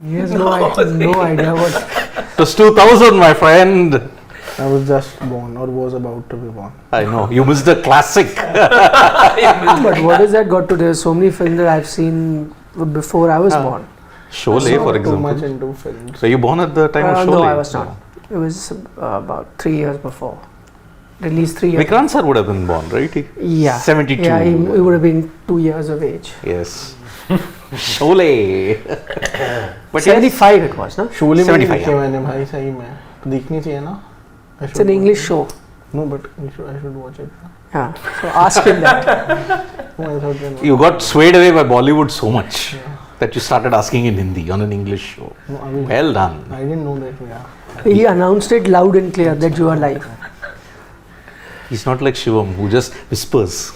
He has no idea what. It was 2000, my friend. I was just born or was about to be born. I know. You missed the classic. But what has that got to do? There's so many films that I've seen before I was born. Sholay, for example. Too much into films. So you born at the time of Sholay? No, I was not. It was about 3 years before. At least 3 years. Vikrant sir would have been born, right? Yeah. 72. Yeah, he would have been 2 years of age. Yes. Sholay. But 75 it was, no? Sholay में 75, देखे मैंने भाई सही में तो देखनी चाहिए ना. It's an English show. No, but I should watch it. Yeah. So ask him that. No, I thought then. You got swayed away by Bollywood so much that you started asking in Hindi on an English show. No, I mean, Well done. I didn't know that. Yeah. He announced it loud and clear that you are live. He's not like Shivam who just whispers.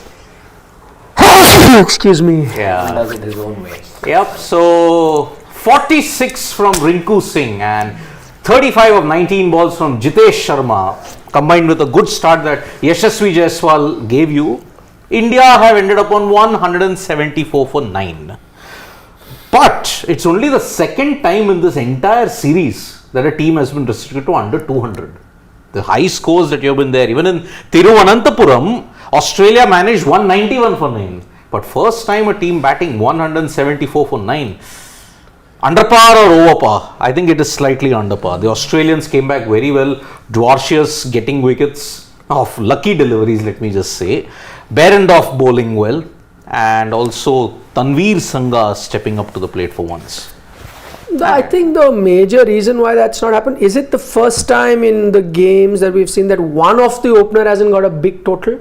Excuse me. Yeah. Does it his own way. Yep. So 46 from Rinku Singh and 35 of 19 balls from Jitesh Sharma, combined with a good start that Yashasvi Jaiswal gave you, India have ended up on 174 for 9. But it's only the second time in this entire series that a team has been restricted to under 200. The high scores that you have been there, even in Thiruvananthapuram, Australia managed 191 for 9. But first time a team batting 174 for 9. Under par or over par? I think it is slightly under par. The Australians came back very well. Dwarcius getting wickets of lucky deliveries, let me just say. Behrendorff bowling well. And also Tanveer Sangha stepping up to the plate for once. I think the major reason why that's not happened, is it the first time in the games that we've seen that one of the opener hasn't got a big total?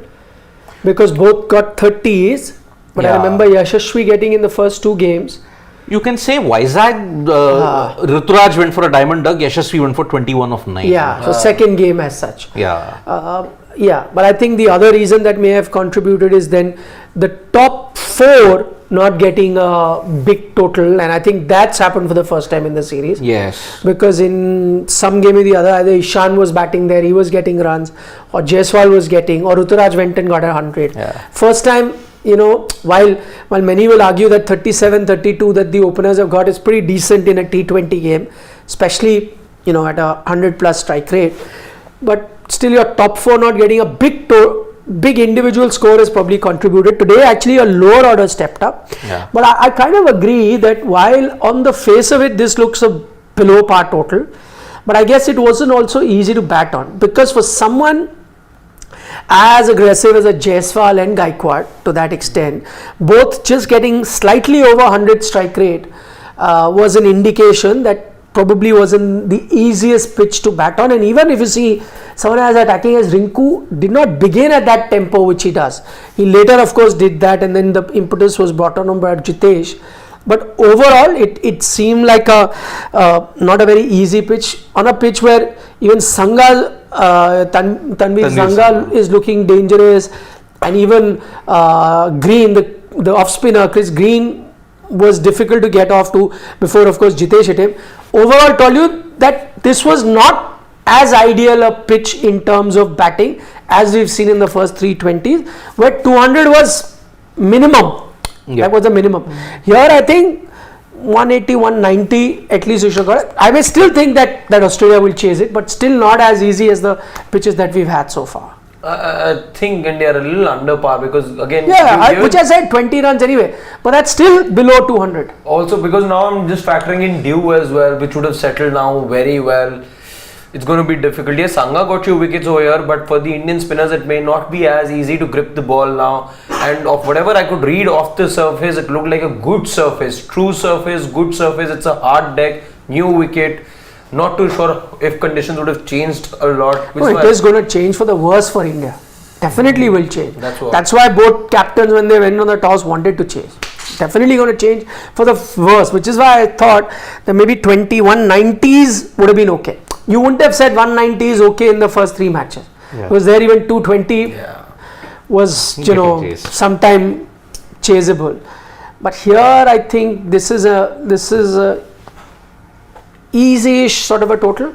Because both got 30s. But I remember Yashasvi getting in the first 2 games. You can say Vizag, Rituraj went for a diamond dug, Yashasvi went for 21 of 9. Yeah, so second game as such. Yeah. Yeah, but I think the other reason that may have contributed is then the top 4 not getting a big total, and I think that's happened for the first time in the series. Yes. Because in some game or the other, either Ishan was batting there, he was getting runs, or Jaiswal was getting, or Ruturaj went and got 100. Yeah. First time, you know, while many will argue that 37, 32 that the openers have got is pretty decent in a T20 game, especially, you know, at a 100 plus strike rate, but still your top 4 not getting a big individual score has probably contributed. Today actually a lower order stepped up. Yeah. But I kind of agree that while on the face of it this looks a below par total, but I guess it wasn't also easy to bat on, because for someone as aggressive as a Jaiswal and Gaikwad to that extent, both just getting slightly over 100 strike rate was an indication that probably wasn't the easiest pitch to bat on. And even if you see someone as attacking as Rinku did not begin at that tempo which he does. He later of course did that, and then the impetus was brought on by Jitesh. But overall it seemed like a not a very easy pitch, on a pitch where even Sangha, Tanveer Sangha is looking dangerous, and even Green, the off spinner Chris Green was difficult to get off to before of course Jitesh hit him. Overall told you that this was not as ideal a pitch in terms of batting as we've seen in the first 320s, where 200 was minimum. That was the minimum. Here I think 180, 190 at least you should got it. I may still think that Australia will chase it, but still not as easy as the pitches that we've had so far. I think India are a little under par, because again, which I said 20 runs anyway, but that's still below 200. Also because now I'm just factoring in due as well, which would have settled now very well. It's going to be difficult. Yes, Sangha got you wickets over here, but for the Indian spinners it may not be as easy to grip the ball now. And of whatever I could read off the surface, it looked like a good surface, true surface, good surface. It's a hard deck, new wicket. Not too sure if conditions would have changed a lot. It is going to change for the worse for India. Definitely will change. That's why both captains, when they went on the toss, wanted to change. Definitely going to change for the worse, which is why I thought that maybe 190s would have been okay. You wouldn't have said 190 is okay in the first 3 matches. Because there even 220 was, you know, sometime chaseable. But here I think this is a easy-ish sort of a total.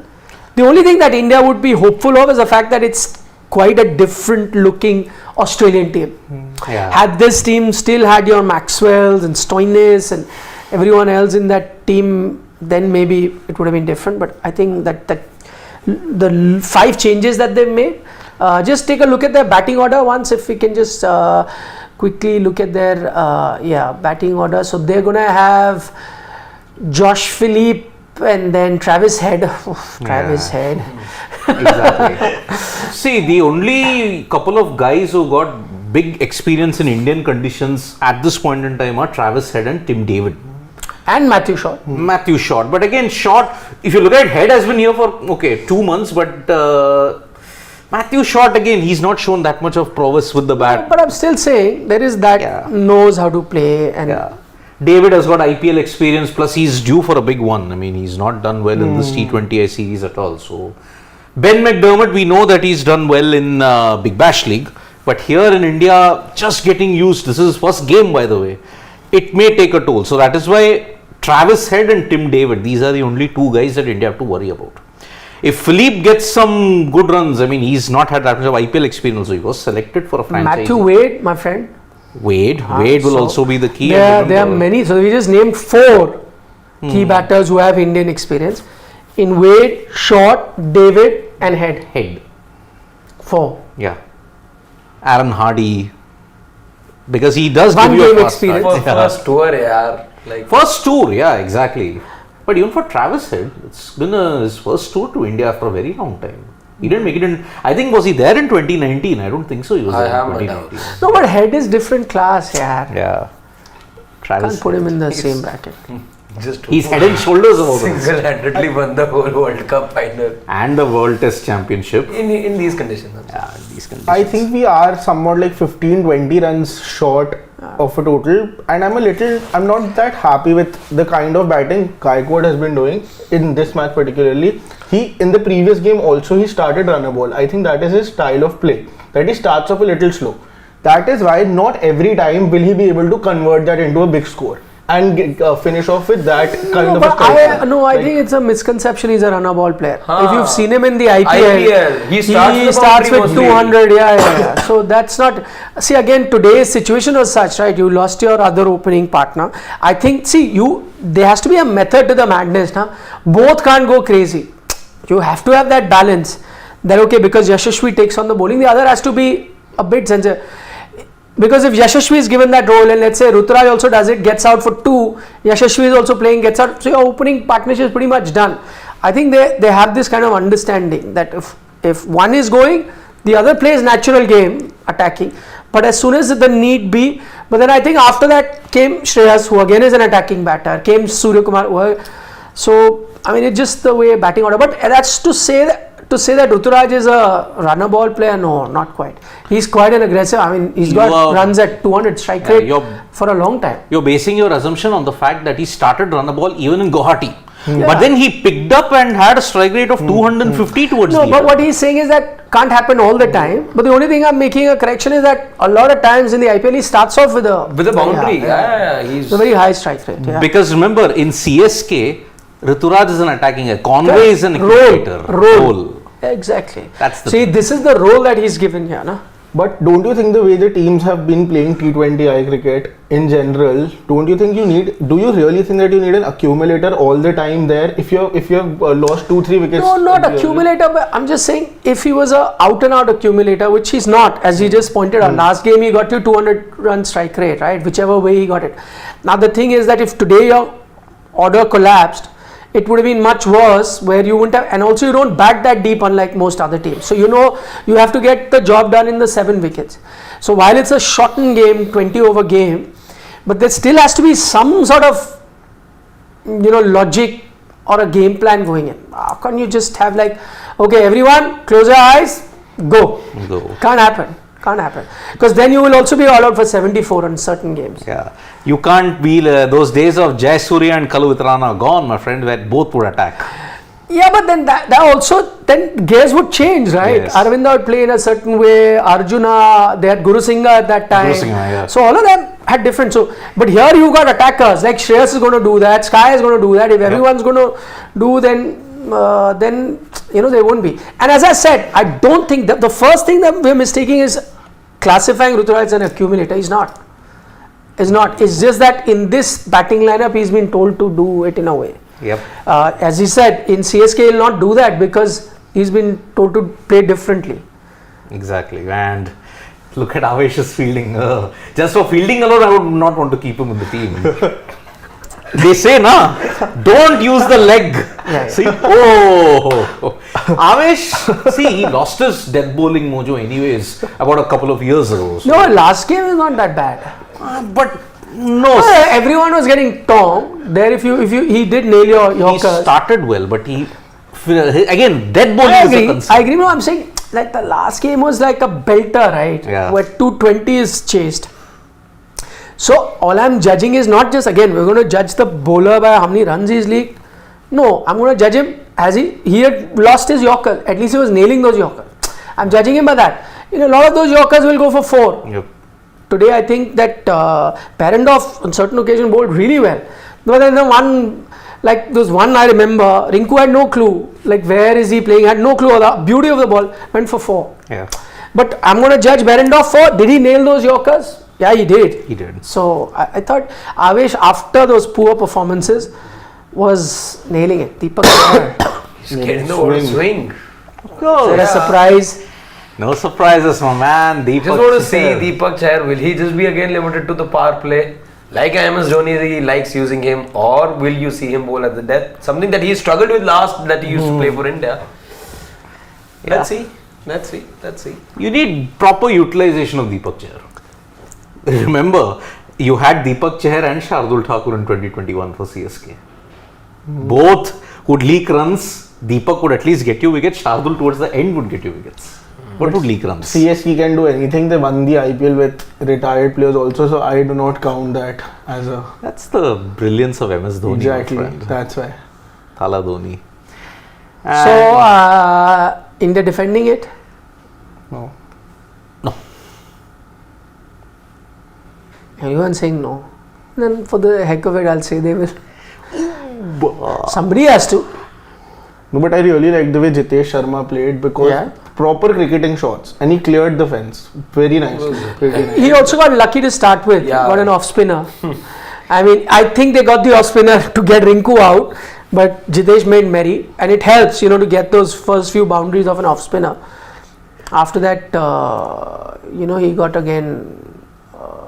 The only thing that India would be hopeful of is the fact that it's quite a different looking Australian team. Had this team still had your Maxwells and Stoinis and everyone else in that team then maybe it would have been different. But I think that the 5 changes that they've made, just take a look at their batting order once, if we can just quickly look at their batting order. So they're going to have Josh Philippe and then Travis Head. Travis Head. Exactly. See, the only couple of guys who got big experience in Indian conditions at this point in time are Travis Head and Tim David. And Matthew Short. Matthew Short. But again, Short, if you look at Head, has been here for 2 months, but Matthew Short, again, he's not shown that much of prowess with the bat. But I'm still saying there is that knows how to play. And David has got IPL experience, plus he's due for a big one. I mean, he's not done well in this T20I series at all. So Ben McDermott, we know that he's done well in Big Bash League, but here in India, just getting used, this is his first game, by the way, it may take a toll. So that is why Travis Head and Tim David, these are the only 2 guys that India have to worry about. If Philippe gets some good runs, I mean, he's not had that much of IPL experience, so he was selected for a franchise. Matthew Wade, my friend. Wade will also be the key. There are many. So we just named 4 key batters who have Indian experience. In Wade, Short, David and Head. 4. Yeah. Aaron Hardy. Because he does One give you a game fast experience. start. First tour, yaar. Like First tour, yeah, exactly. But even for Travis Head, it's been his first tour to India after a very long time. He didn't make it in, I think, was he there in 2019? I don't think so. He was there in 2019. No, but Head is different class, yeah. Yeah. Travis Can't put him in the same bracket. just He's head and shoulders above him. single-handedly won the whole World Cup final And the World Test Championship. in these conditions. Yeah, these conditions. I think we are somewhat like 15-20 runs short of a total, and I'm not that happy with the kind of batting Gaikwad has been doing in this match particularly. In the previous game also he started runner ball. I think that is his style of play, that he starts off a little slow. That is why not every time will he be able to convert that into a big score and finish off with that kind of a strike. I think it's a misconception he's a runner ball player. If you've seen him in the IPL, he starts with 200. So that's not. See, again, today's situation was such, right? You lost your other opening partner. I think, there has to be a method to the madness. Now, both can't go crazy. You have to have that balance. That okay, because Yashasvi takes on the bowling, the other has to be a bit sensitive. Because if Yashasvi is given that role, and let's say Ruturaj also does it, gets out for 2, Yashasvi is also playing, gets out, so your opening partnership is pretty much done. I think they have this kind of understanding that if one is going, the other plays natural game attacking, but as soon as the need be, but then I think after that came Shreyas, who again is an attacking batter, came Surya Kumar, so I mean it's just the way batting order, but that's to say that Ruturaj is a runner ball player, no, not quite. He's quite an aggressive. I mean, he's got runs at 200 strike rate for a long time. You're basing your assumption on the fact that he started runner ball even in Guwahati. But then he picked up and had a strike rate of 250 towards the end. No, but what he's saying is that can't happen all the time. But the only thing I'm making a correction is that a lot of times in the IPL he starts off with a boundary. He's a very high strike rate. Yeah. Because remember, in CSK, Ruturaj is an attacking guy. Conway is an accumulator. Role. Exactly. This is the role that he's given here, na? But don't you think the way the teams have been playing T20I cricket in general, do you really think that you need an accumulator all the time there if you have lost 2-3 wickets? No, not accumulator, but I'm just saying if he was a out and out accumulator, which he's not, as he just pointed out, last game he got you 200 run strike rate, right? Whichever way he got it. Now the thing is that if today your order collapsed, it would have been much worse, where you wouldn't have, and also you don't bat that deep unlike most other teams. So you have to get the job done in the 7 wickets. So while it's a shortened game, 20 over game, but there still has to be some sort of logic or a game plan going in. How can you just have like, okay, everyone close your eyes, go. Can't happen. Because then you will also be all out for 74 on certain games. Yeah, you can't be those days of Jai Surya and Kalu Vitrana are gone, my friend, where both would attack. Yeah, but then that also, then gears would change, right? Yes. Aravinda would play in a certain way, Arjuna, they had Guru Singha at that time. So all of them had different. But here you got attackers, like Shreyas is going to do that, Sky is going to do that. If everyone's going to do, then they won't be. And as I said, I don't think that the first thing that we're mistaking is classifying Ruturaj as an accumulator. He's not. It's just that in this batting lineup, he's been told to do it in a way. Yep. As he said, in CSK he'll not do that because he's been told to play differently. Exactly. And look at Avesh's fielding. Just for fielding alone, I would not want to keep him in the team. They say, na, don't use the leg. Yeah. See, Avesh, see, he lost his death bowling mojo anyways about a couple of years ago. So. No, last game is not that bad. But no. Everyone was getting torn. There, if you, he did nail your He Yorkers. started well, but he again, death bowling I is a agree. concern. I agree. No, I'm saying like the last game was like a belter, right? Yeah. Where 220 is chased. So all I'm judging is not just, again, we're going to judge the bowler by how many runs he's leaked. No, I'm going to judge him as he had lost his Yorker. At least he was nailing those Yorkers. I'm judging him by that. You know, a lot of those Yorkers will go for 4. Yep. Today I think that Parendorf on certain occasion bowled really well. But then the one, like there's one I remember, Rinku had no clue, like where is he playing, had no clue of the beauty of the ball, went for 4. Yeah. But I'm going to judge Parendorf for, did he nail those Yorkers? Yeah, he did. He did. So I thought Avesh, after those poor performances, was nailing it. Deepak Chahar. He's getting the whole swing. What a surprise. No surprises, my man. Deepak Just want to see Chahar. Deepak Chahar. Will he just be again limited to the power play? Like MS Dhoni, he likes using him, or will you see him bowl at the death? Something that he struggled with last that he used to play for India. Yeah. Let's see. Let's see. Let's see. You need proper utilization of Deepak Chahar. Remember, you had Deepak Chahar and Shardul Thakur in 2021 for CSK. Both would leak runs. Deepak would at least get you wickets. Shardul towards the end would get you wickets. What would leak runs? CSK can do anything. They won the IPL with retired players also, so I do not count that as a... That's the brilliance of MS Dhoni. Exactly, my friend. that's why. Thala Dhoni. So, India defending it? No. Everyone saying no. Then for the heck of it, I'll say they will. Somebody has to. No, but I really like the way Jitesh Sharma played because proper cricketing shots and he cleared the fence. Very nicely. Pretty nice. He also got lucky to start with. Yeah. Got an off spinner. I mean, I think they got the off spinner to get Rinku out, but Jitesh made merry, and it helps, you know, to get those first few boundaries of an off spinner. After that, you know, he got again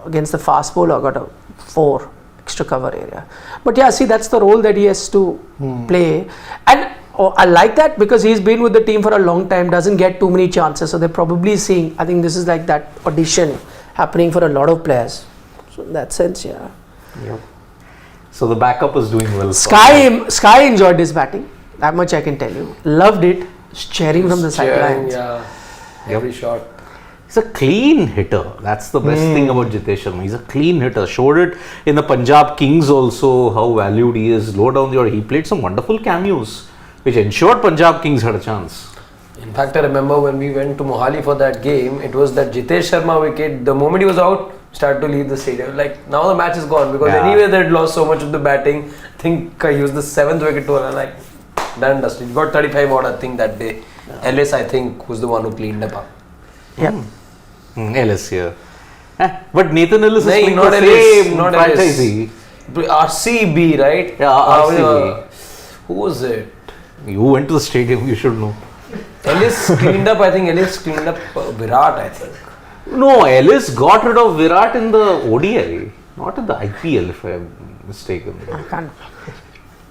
against the fast bowler, got a 4 extra cover area. But yeah, see, that's the role that he has to play, and I like that because he's been with the team for a long time, doesn't get too many chances, so they're probably seeing, I think this is like that audition happening for a lot of players. So in that sense, yeah. Yep. So the backup is doing well. Sky enjoyed his batting, that much I can tell you. Loved it, cheering from the sidelines. Yeah. Every shot. He's a clean hitter. That's the best thing about Jitesh Sharma. He's a clean hitter. Showed it in the Punjab Kings also, how valued he is. Low down the order. He played some wonderful cameos, which ensured Punjab Kings had a chance. In fact, I remember when we went to Mohali for that game, it was that Jitesh Sharma wicket. The moment he was out, started to leave the stadium. Like, now the match is gone because anyway they had lost so much of the batting. I think he was the 7th wicket to and like done dusted. He got 35 odd, I think, that day. Ellis, I think, was the one who cleaned up. Yeah. Ellis here. But Nathan Ellis is No, playing not the Ellis, same not franchisee. RCB, right? Yeah, RCB. Who was it? You went to the stadium, you should know. Ellis cleaned up, I think Ellis cleaned up Virat, I think. No, Ellis got rid of Virat in the ODI, not in the IPL, if I'm mistaken. I can't.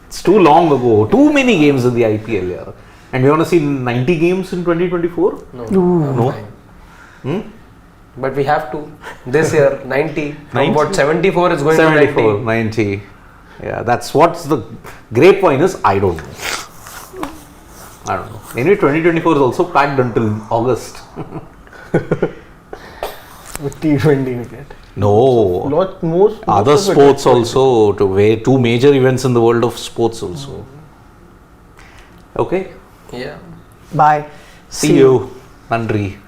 It's too long ago. Too many games in the IPL, yeah. And we want to see 90 games in 2024? No. Fine. But we have to. This year, 90. From 90? what, 74 is going 74, to 90. 90. Yeah, that's what's the great point is, I don't know. Anyway, 2024 is also packed until August. With T20 wicket. No. Most Other of it sports also, two major events in the world of sports also. Okay. Yeah. Bye. See you. Nandri.